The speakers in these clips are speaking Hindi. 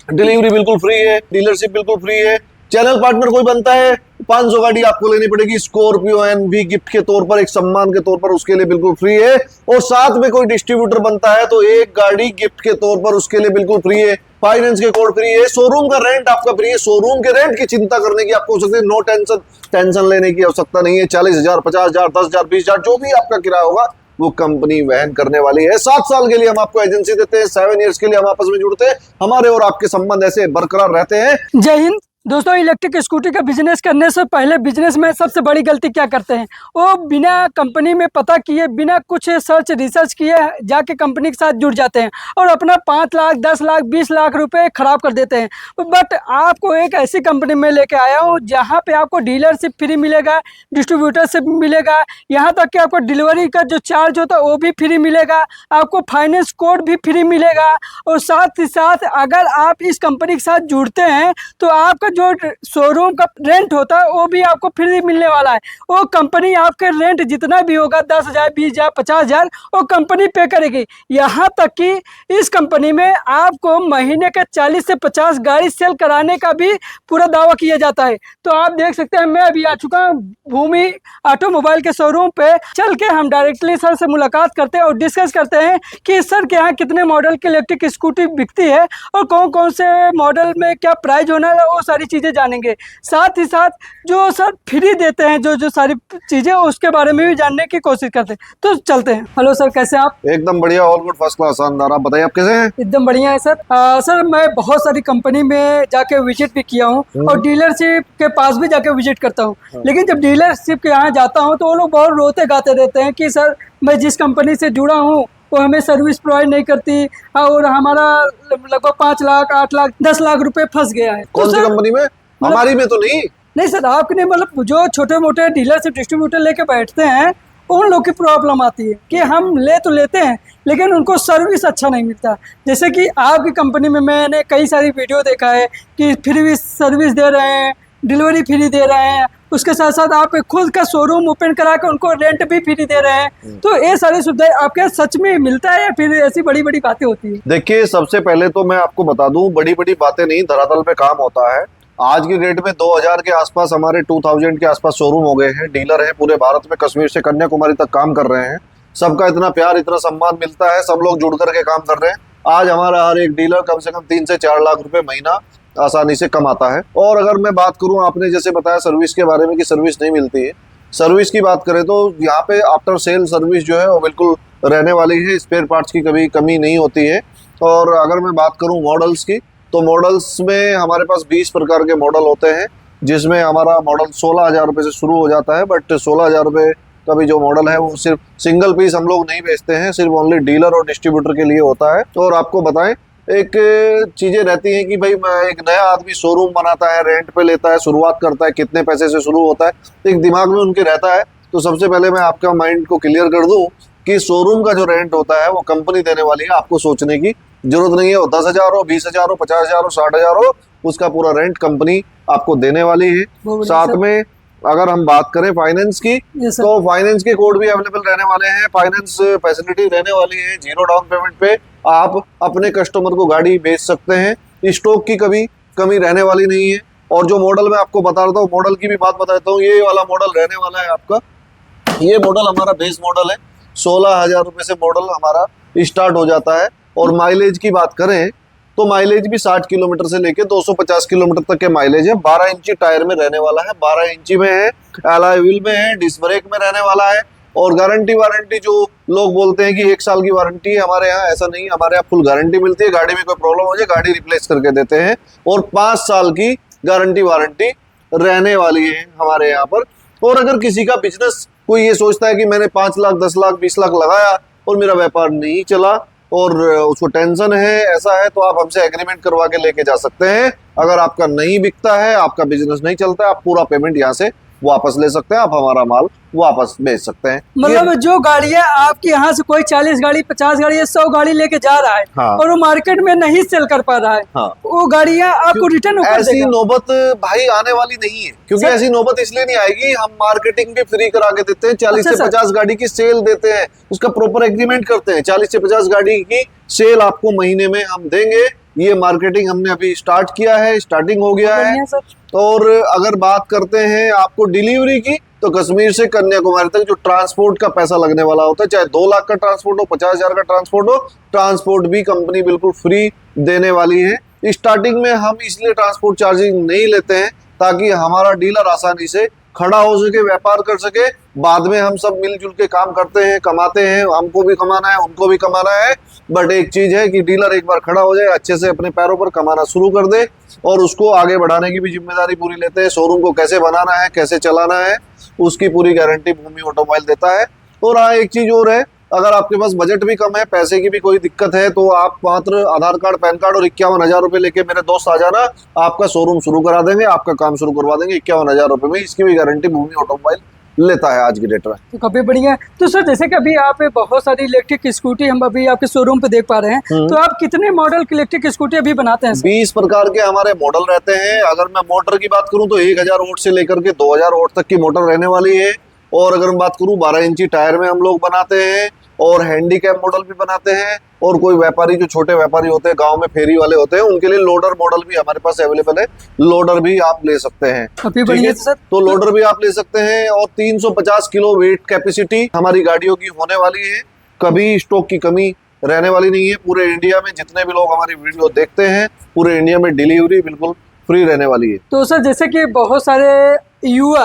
डिलीवरी बिल्कुल फ्री है, डीलरशिप बिल्कुल फ्री है। चैनल पार्टनर कोई बनता है 500 गाड़ी आपको लेनी पड़ेगी स्कॉर्पियो एनवी गिफ्ट के तौर पर, एक सम्मान के तौर पर, उसके लिए बिल्कुल फ्री है। और साथ में कोई डिस्ट्रीब्यूटर बनता है तो एक गाड़ी गिफ्ट के तौर पर उसके लिए बिल्कुल फ्री है। फाइनेंस के कोड फ्री है, शोरूम का रेंट आपका फ्री है। शोरूम के रेंट की चिंता करने की आपको आवश्यकता, नो टेंशन, टेंशन लेने की आवश्यकता नहीं है। 40,000, 50,000, 10,000, 20,000 जो भी आपका किराया होगा वो कंपनी वहन करने वाली है। 7 साल के लिए हम आपको एजेंसी देते हैं, 7 ईयर्स के लिए हम आपस में जुड़ते हैं, हमारे और आपके संबंध ऐसे बरकरार रहते हैं। जय हिंद दोस्तों। इलेक्ट्रिक स्कूटी का बिजनेस करने से पहले बिजनेस में सबसे बड़ी गलती क्या करते हैं, वो बिना कंपनी में पता किए, बिना कुछ सर्च रिसर्च किए जाके कंपनी के साथ जुड़ जाते हैं और अपना 5 लाख, 10 लाख, 20 लाख रुपए खराब कर देते हैं। बट आपको एक ऐसी कंपनी में लेके आया हूँ जहाँ पे आपको डीलरशिप फ्री मिलेगा, डिस्ट्रीब्यूटरशिप मिलेगा, यहाँ तक कि आपको डिलीवरी का जो चार्ज होता है वो भी फ्री मिलेगा, आपको फाइनेंस कोड भी फ्री मिलेगा। और साथ ही साथ अगर आप इस कंपनी के साथ जुड़ते हैं तो आपका जो शोरूम का रेंट होता है वो भी आपको फ्री मिलने वाला है। वो कंपनी आपके रेंट जितना भी होगा 10,000, 20,000, 50,000 वो कंपनी पे करेगी। यहाँ तक कि इस कंपनी में आपको महीने के 40 से 50 गाड़ी सेल कराने का भी पूरा दावा किया जाता है। तो आप देख सकते हैं मैं अभी आ चुका हूँ भूमि ऑटोमोबाइल के शोरूम पे। चल के हम डायरेक्टली सर से मुलाकात करते हैं और डिस्कस करते हैं कि सर के यहाँ कितने मॉडल की इलेक्ट्रिक स्कूटी बिकती है और कौन कौन से मॉडल में क्या प्राइस होना है, वो सारी चीज़ें जानेंगे। साथ ही साथ जो सर फ्री देते हैं जो सारी चीज़ें उसके बारे में भी जानने की कोशिश करते हैं। तो चलते हैं। हेलो सर, कैसे हैं आप? एकदम बढ़िया, ऑल गुड, फर्स्ट क्लास, शानदार। आप बताइए आप कैसे हैं? एकदम बढ़िया है सर। सर मैं बहुत सारी कंपनी में जाके विजिट भी किया हूँ और डीलरशिप के पास भी जाके विजिट करता हूँ। लेकिन जब डीलरशिप के यहाँ जाता हूँ तो वो लोग बहुत रोते गाते रहते हैं कि सर मैं जिस कंपनी से जुड़ा हूँ वो हमें सर्विस प्रोवाइड नहीं करती और हमारा लगभग 5 लाख, 8 लाख, 10 लाख रुपए फंस गया है। कौन सी कंपनी में? हमारी में तो नहीं। नहीं सर, आपने मतलब जो छोटे मोटे डीलरशिप डिस्ट्रीब्यूटर लेके बैठते हैं उन लोग की प्रॉब्लम आती है कि हम ले तो लेते हैं लेकिन उनको सर्विस अच्छा नहीं मिलता। जैसे कि आपकी कंपनी में मैंने कई सारी वीडियो देखा है कि फ्री सर्विस दे रहे हैं, डिलीवरी फ्री दे रहे हैं, उसके साथ साथ आप खुद का शोरूम ओपन करा के उनको रेंट भी फ्री दे रहे हैं। तो ये सारी सुविधाएं आपके सच में मिलता है या फिर ऐसी बड़ी बड़ी बातें होती है? देखिए, सबसे पहले तो मैं आपको बता दूं, बड़ी बड़ी बातें नहीं, धरातल पे काम होता है। आज की डेट में 2000 के आसपास हमारे 2000 के आसपास शोरूम हो गए हैं, डीलर हैं पूरे भारत में, कश्मीर से कन्याकुमारी तक काम कर रहे हैं। सबका इतना प्यार, इतना सम्मान मिलता है, सब लोग जुड़ करके काम कर रहे हैं। आज हमारा हर एक डीलर कम से कम 3 से 4 लाख रुपए महीना आसानी से कमाता है। और अगर मैं बात करूं, आपने जैसे बताया सर्विस के बारे में कि सर्विस नहीं मिलती है, सर्विस की बात करें तो यहाँ पे आफ्टर सेल सर्विस जो है वो बिल्कुल रहने वाली है, स्पेयर पार्ट्स की कभी कमी नहीं होती है। और अगर मैं बात करूं मॉडल्स की, तो मॉडल्स में हमारे पास 20 प्रकार के मॉडल होते हैं, जिसमें हमारा मॉडल 16,000 रुपये से शुरू हो जाता है। बट 16,000 रुपये का भी जो मॉडल है वो सिर्फ सिंगल पीस हम लोग नहीं बेचते हैं, सिर्फ ओनली डीलर और डिस्ट्रीब्यूटर के लिए होता है। और आपको बताएं, एक चीजें रहती हैं कि भाई एक नया आदमी शोरूम बनाता है, रेंट पे लेता है, शुरुआत करता है, कितने पैसे से शुरू होता है, एक दिमाग में उनके रहता है। तो सबसे पहले मैं आपका माइंड को क्लियर कर दूं कि शोरूम का जो रेंट होता है वो कंपनी देने वाली है, आपको सोचने की जरूरत नहीं है। वो 10,000 हो, 20,000 हो, 50,000 हो, 60,000 हो, उसका पूरा रेंट कंपनी आपको देने वाली है। साथ में अगर हम बात करें फाइनेंस की, तो फाइनेंस के कोड भी अवेलेबल रहने वाले हैं, फाइनेंस फैसिलिटी रहने वाली है। 0 डाउन पेमेंट पे आप अपने कस्टमर को गाड़ी बेच सकते हैं, स्टॉक की कभी कमी रहने वाली नहीं है। और जो मॉडल मैं आपको बता रहा हूँ, मॉडल की भी बात बताता हूँ, ये वाला मॉडल रहने वाला है आपका। ये मॉडल हमारा बेस मॉडल है, 16,000 रुपये से मॉडल हमारा स्टार्ट हो जाता है। और माइलेज की बात करें तो माइलेज भी 60 किलोमीटर से लेके 250 किलोमीटर तक के माइलेज है। 12 इंची टायर में रहने वाला है, 12 इंची में है, अलॉय व्हील में है, डिस्क ब्रेक में रहने वाला है। और गारंटी वारंटी, जो लोग बोलते हैं कि 1 साल की वारंटी है, हमारे यहाँ ऐसा नहीं, हमारे यहाँ फुल गारंटी मिलती है। गाड़ी में कोई प्रॉब्लम हो जाए गाड़ी रिप्लेस करके देते हैं। और 5 साल की गारंटी वारंटी रहने वाली है हमारे यहाँ पर। और अगर किसी का बिजनेस, कोई ये सोचता है कि मैंने 5 लाख, 10 लाख, 20 लाख लगाया और मेरा व्यापार नहीं चला और उसको टेंशन है, ऐसा है, तो आप हमसे एग्रीमेंट करवा के लेके जा सकते हैं। अगर आपका नहीं बिकता है, आपका बिजनेस नहीं चलता है, आप पूरा पेमेंट यहाँ से वापस ले सकते हैं, आप हमारा माल वापस बेच सकते हैं। मतलब जो गाड़ियां आपके यहाँ से कोई 40 गाड़ी, 50 गाड़ी या 100 गाड़ी लेके जा रहा है, हाँ, और वो मार्केट में नहीं सेल कर पा रहा है, हाँ, वो गाड़ियां आपको रिटर्न कर ऐसी नौबत भाई आने वाली नहीं है, क्योंकि ऐसी नौबत इसलिए नहीं आएगी, हम मार्केटिंग भी फ्री करा के देते हैं। 40 से 50 गाड़ी की सेल देते हैं, उसका प्रॉपर एग्रीमेंट करते हैं। 40 से 50 गाड़ी की सेल आपको महीने में हम देंगे, ये मार्केटिंग हमने अभी स्टार्ट किया है, स्टार्टिंग हो गया है। बढ़िया सर। और अगर बात करते हैं आपको डिलीवरी की, तो कश्मीर से कन्याकुमारी तक जो ट्रांसपोर्ट का पैसा लगने वाला होता है, चाहे 2 लाख का ट्रांसपोर्ट हो, 50,000 का ट्रांसपोर्ट हो, ट्रांसपोर्ट भी कंपनी बिल्कुल फ्री देने वाली है। स्टार्टिंग में हम इसलिए ट्रांसपोर्ट चार्जिंग नहीं लेते हैं ताकि हमारा डीलर आसानी से खड़ा हो सके, व्यापार कर सके। बाद में हम सब मिलजुल के काम करते हैं, कमाते हैं, हमको भी कमाना है, उनको भी कमाना है। बट एक चीज है कि डीलर एक बार खड़ा हो जाए, अच्छे से अपने पैरों पर कमाना शुरू कर दे, और उसको आगे बढ़ाने की भी जिम्मेदारी पूरी लेते हैं। शोरूम को कैसे बनाना है, कैसे चलाना है, उसकी पूरी गारंटी भूमि ऑटोमोबाइल देता है। और हाँ, एक चीज और है, अगर आपके पास बजट भी कम है, पैसे की भी कोई दिक्कत है, तो आप मात्र आधार कार्ड, पैन कार्ड और 51,000 रुपए लेके मेरे दोस्त आ जाना, आपका शोरूम शुरू करा देंगे, आपका काम शुरू करवा देंगे 51,000 रुपए में। इसकी भी गारंटी भूमि ऑटोमोबाइल लेता है आज की डेट में। तो काफी बढ़िया है। तो सर जैसे कि अभी आप बहुत सारी इलेक्ट्रिक स्कूटी हम अभी आपके शोरूम पे देख पा रहे हैं, तो आप कितने मॉडल की इलेक्ट्रिक स्कूटी अभी बनाते हैं सर? 20 प्रकार के हमारे मॉडल रहते हैं। अगर मैं मोटर की बात करूं तो 1000 वोल्ट से लेकर के 2000 वोल्ट तक की मोटर रहने वाली है। और अगर मैं बात करूं 12 इंची टायर में हम लोग बनाते हैं, और हैंडीकैप मॉडल भी बनाते हैं। और कोई व्यापारी, जो छोटे व्यापारी होते हैं, गांव में फेरी वाले होते हैं, उनके लिए लोडर मॉडल भी हमारे पास अवेलेबल है। लोडर भी आप ले सकते हैं। काफी ठीक बढ़िया है? सर। तो लोडर भी आप ले सकते हैं। और 350 किलो वेट कैपेसिटी हमारी गाड़ियों की होने वाली है। कभी स्टॉक की कमी रहने वाली नहीं है। पूरे इंडिया में जितने भी लोग हमारी वीडियो देखते हैं, पूरे इंडिया में डिलीवरी बिल्कुल फ्री रहने वाली है। तो सर जैसे कि बहुत सारे युवा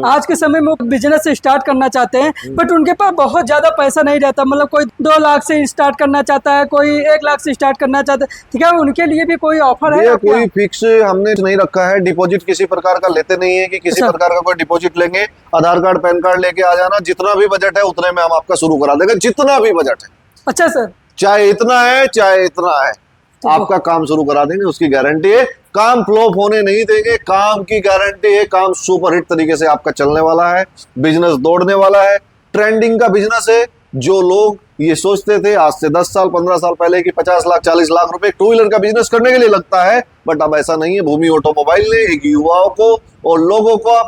आज के समय में बिजनेस स्टार्ट करना चाहते हैं, बट उनके पास बहुत ज्यादा पैसा नहीं रहता। मतलब कोई 2 लाख से स्टार्ट करना चाहता है, कोई 1 लाख से स्टार्ट करना चाहता है। ठीक है, उनके लिए भी कोई ऑफर है? कोई फिक्स हमने नहीं रखा है। डिपॉजिट किसी प्रकार का लेते नहीं है कि किसी प्रकार का कोई डिपॉजिट लेंगे। आधार कार्ड, पैन कार्ड लेके आ जाना, जितना भी बजट है उतने में हम आपका शुरू करा देंगे, जितना भी बजट है। अच्छा सर। चाहे इतना है, चाहे इतना है, आपका काम शुरू करा देंगे, उसकी गारंटी है। काम फ्लॉप होने नहीं देंगे, काम की गारंटी है। काम सुपर हिट तरीके से आपका चलने वाला है, बिजनेस दौड़ने वाला है, ट्रेंडिंग का बिजनेस है। जो लोग ये सोचते थे आज से 10 साल 15 साल पहले कि 50 लाख 40 लाख रुपए टू व्हीलर का बिजनेस करने के लिए लगता है, बट अब ऐसा नहीं है। भूमि ऑटोमोबाइल ने एक युवाओं को और लोगों को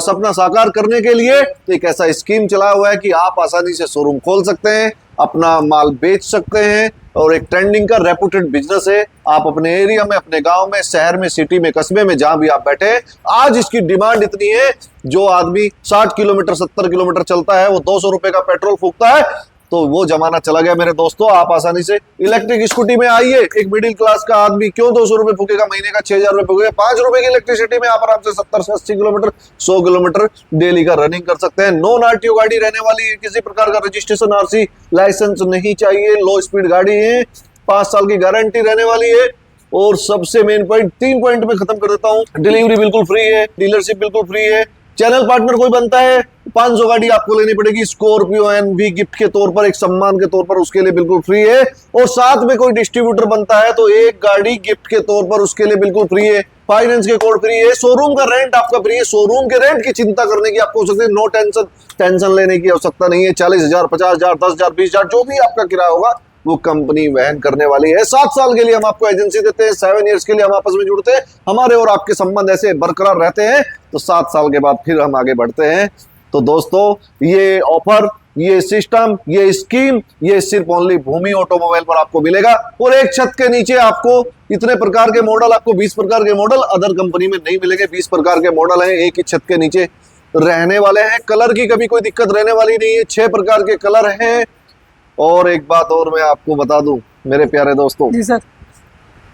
सपना साकार करने के लिए एक ऐसा स्कीम चलाया हुआ है कि आप आसानी से शोरूम खोल सकते हैं, अपना माल बेच सकते हैं, और एक ट्रेंडिंग का रेपुटेड बिजनेस है। आप अपने एरिया में, अपने गांव में, शहर में, सिटी में, कस्बे में, जहां भी आप बैठे हैं, आज इसकी डिमांड इतनी है, जो आदमी 60 किलोमीटर 70 किलोमीटर चलता है, वो 200 रुपए का पेट्रोल फूकता है। तो वो जमाना चला गया मेरे दोस्तों। आप आसानी से इलेक्ट्रिक स्कूटी में आइए। एक मिडिल क्लास का आदमी क्यों 200 रुपए फूकेगा, महीने का 6000 रुपए फूकेगा? 5 रुपए की इलेक्ट्रिसिटी में आप आराम से 70 से 80 किलोमीटर 100 किलोमीटर डेली का रनिंग कर सकते हैं। नॉन आरटीओ गाड़ी रहने वाली है, किसी प्रकार का रजिस्ट्रेशन, आरसी, लाइसेंस नहीं चाहिए। लो स्पीड गाड़ी है, 5 साल की गारंटी रहने वाली है। और सबसे मेन पॉइंट, 3 पॉइंट में खत्म कर देता हूँ। डिलीवरी बिल्कुल फ्री है, डीलरशिप बिल्कुल फ्री है। चैनल पार्टनर कोई बनता है, 500 गाड़ी आपको लेनी पड़ेगी। स्कॉर्पियो एनवी गिफ्ट के तौर पर, एक सम्मान के तौर पर, उसके लिए बिल्कुल फ्री है। और साथ में कोई डिस्ट्रीब्यूटर बनता है तो एक गाड़ी गिफ्ट के तौर पर उसके लिए बिल्कुल फ्री है। फाइनेंस के कोड फ्री है। शोरूम का रेंट आपका फ्री है। शोरूम के रेंट की चिंता करने की आपको आवश्यकता, नो टेंशन लेने की आवश्यकता नहीं है। 40,000, 50,000, 10,000, 20,000 जो भी आपका किराया होगा वो कंपनी वहन करने वाली है। 7 साल के लिए हम आपको एजेंसी देते हैं, 7 इयर्स के लिए हम आपस में जुड़ते हैं। हमारे और आपके संबंध ऐसे बरकरार रहते हैं, तो 7 साल के बाद फिर हम आगे बढ़ते हैं। तो दोस्तों, ये ऑफर, ये सिस्टम, ये स्कीम, ये सिर्फ ओनली भूमि ऑटोमोबाइल पर आपको मिलेगा। और एक छत के नीचे आपको इतने प्रकार के मॉडल, आपको 20 प्रकार के मॉडल अदर कंपनी में नहीं मिलेंगे। 20 प्रकार के मॉडल हैं, एक ही छत के नीचे रहने वाले हैं। कलर की कभी कोई दिक्कत रहने वाली नहीं है। 6 प्रकार के कलर हैं। और एक बात और मैं आपको बता दूं मेरे प्यारे दोस्तों, जी सर,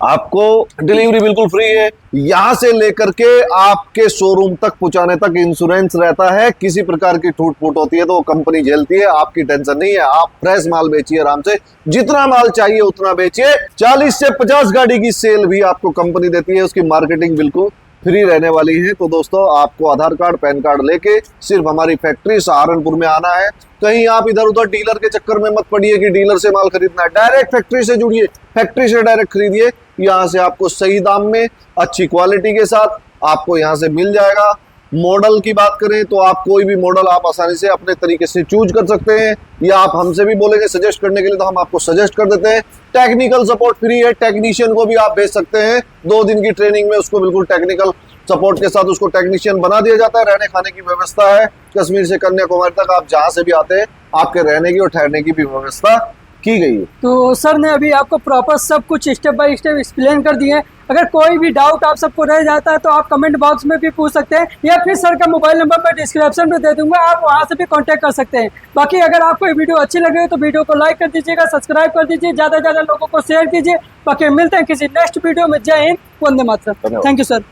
आपको डिलीवरी बिल्कुल फ्री है। यहां से लेकर के आपके शोरूम तक पहुंचाने तक इंश्योरेंस रहता है। किसी प्रकार की टूट फूट होती है तो वो कंपनी झेलती है, आपकी टेंशन नहीं है। आप फ्रेश माल बेचिए आराम से, जितना माल चाहिए उतना बेचिए। 40 से 50 गाड़ी की सेल भी आपको कंपनी देती है, उसकी मार्केटिंग बिल्कुल फ्री रहने वाली है। तो दोस्तों, आपको आधार कार्ड, पैन कार्ड लेके सिर्फ हमारी फैक्ट्री सहारनपुर में आना है। कहीं आप इधर उधर डीलर के चक्कर में मत पड़िए कि डीलर से माल खरीदना है। डायरेक्ट फैक्ट्री से जुड़िए, फैक्ट्री से डायरेक्ट खरीदिए। यहाँ से आपको सही दाम में, अच्छी क्वालिटी के साथ आपको यहाँ से मिल जाएगा। मॉडल की बात करें तो आप कोई भी मॉडल आप आसानी से अपने तरीके से चूज कर सकते हैं, या आप हमसे भी बोलेंगे सजेस्ट करने के लिए तो हम आपको सजेस्ट कर देते हैं। टेक्निकल सपोर्ट फ्री है। टेक्नीशियन को भी आप भेज सकते हैं। 2 दिन की ट्रेनिंग में उसको बिल्कुल टेक्निकल सपोर्ट के साथ उसको टेक्नीशियन बना दिया जाता है। रहने खाने की व्यवस्था है। कश्मीर से कन्याकुमारी तक आप जहां से भी आते हैं, आपके रहने की और ठहरने की भी व्यवस्था की गई है। तो सर ने अभी आपको प्रॉपर सब कुछ स्टेप बाय स्टेप एक्सप्लेन कर दिए हैं। अगर कोई भी डाउट आप सबको रह जाता है तो आप कमेंट बॉक्स में भी पूछ सकते हैं, या फिर सर का मोबाइल नंबर मैं डिस्क्रिप्शन में दे दूंगा, आप वहां से भी कांटेक्ट कर सकते हैं। बाकी अगर आपको ये वीडियो अच्छी लगे तो वीडियो को लाइक कर दीजिएगा, सब्सक्राइब कर दीजिए, ज़्यादा से ज़्यादा लोगों को शेयर कीजिए। बाकी मिलते हैं किसी नेक्स्ट वीडियो में। जय हिंद, वंदे मातरम। धन्यवाद। Thank you sir.